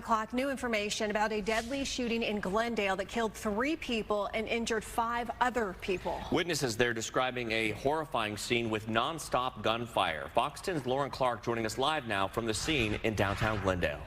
O'clock, new information about a deadly shooting in Glendale that killed 3 people and injured 5 other people. Witnesses there describing a horrifying scene with non-stop gunfire. Fox 10's Lauren Clark joining us live now from the scene in downtown Glendale.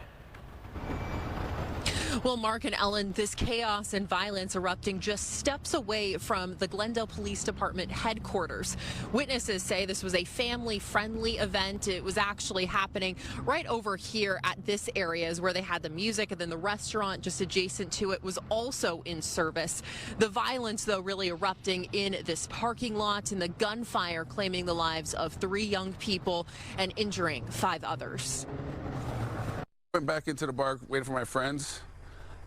Well, Mark and Ellen, this chaos and violence erupting just steps away from the Glendale Police Department headquarters. Witnesses say this was a family-friendly event. It was actually happening right over here at this area is where they had the music, and then the restaurant just adjacent to it was also in service. The violence, though, really erupting in this parking lot, and the gunfire claiming the lives of 3 young people and injuring 5 others. Went back into the bar, waiting for my friends.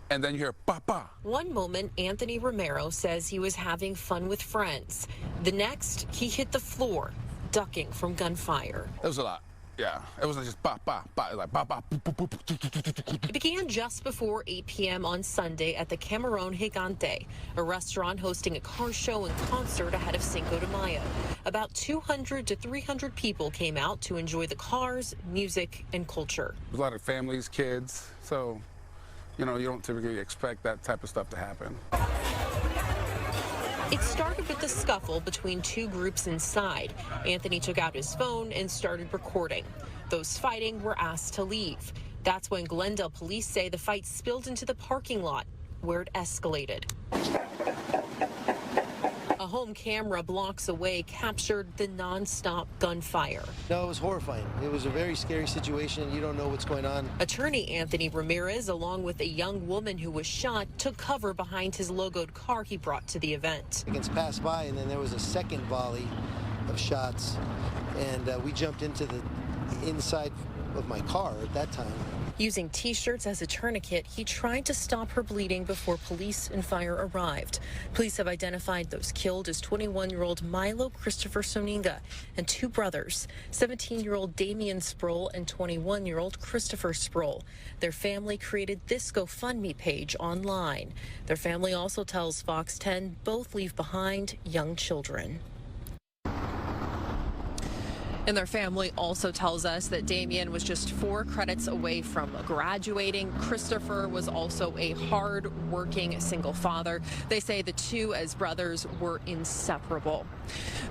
And then you hear "Papa." One moment, Anthony Ramirez says he was having fun with friends. The next, he hit the floor, ducking from gunfire. It was a lot. Yeah, it wasn't just "Papa," like "Papa." It began just before 8 p.m. on Sunday at the Camarón Gigante, a restaurant hosting a car show and concert ahead of Cinco de Mayo. About 200 to 300 people came out to enjoy the cars, music, and culture. There's a lot of families, kids, so you know, you don't typically expect that type of stuff to happen. It started with a scuffle between 2 groups inside. Anthony took out his phone and started recording. Those fighting were asked to leave. That's when Glendale police say the fight spilled into the parking lot, where it escalated. A home camera blocks away captured the non-stop gunfire. No, it was horrifying. It was a very scary situation. You don't know what's going on. Attorney Anthony Ramirez, along with a young woman who was shot, took cover behind his logoed car he brought to the event. Seconds passed by, and then there was a second volley of shots, and we jumped into the inside of my car at that time. Using T-shirts as a tourniquet, he tried to stop her bleeding before police and fire arrived. Police have identified those killed as 21-year-old Milo Christopher Soninga and 2 brothers, 17-year-old Damian Sproul and 21-year-old Christopher Sproul. Their family created this GoFundMe page online. Their family also tells Fox 10 both leave behind young children. And their family also tells us that Damien was just 4 credits away from graduating. Christopher was also a hard-working single father. They say the 2 as brothers were inseparable.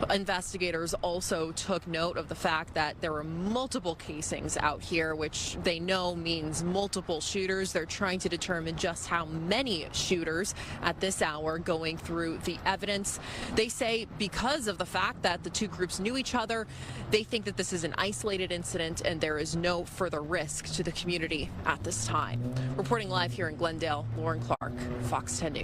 Investigators also took note of the fact that there were multiple casings out here, which they know means multiple shooters. They're trying to determine just how many shooters at this hour going through the evidence. They say because of the fact that the 2 groups knew each other, they think that this is an isolated incident and there is no further risk to the community at this time. Reporting live here in Glendale, Lauren Clark, Fox 10 News.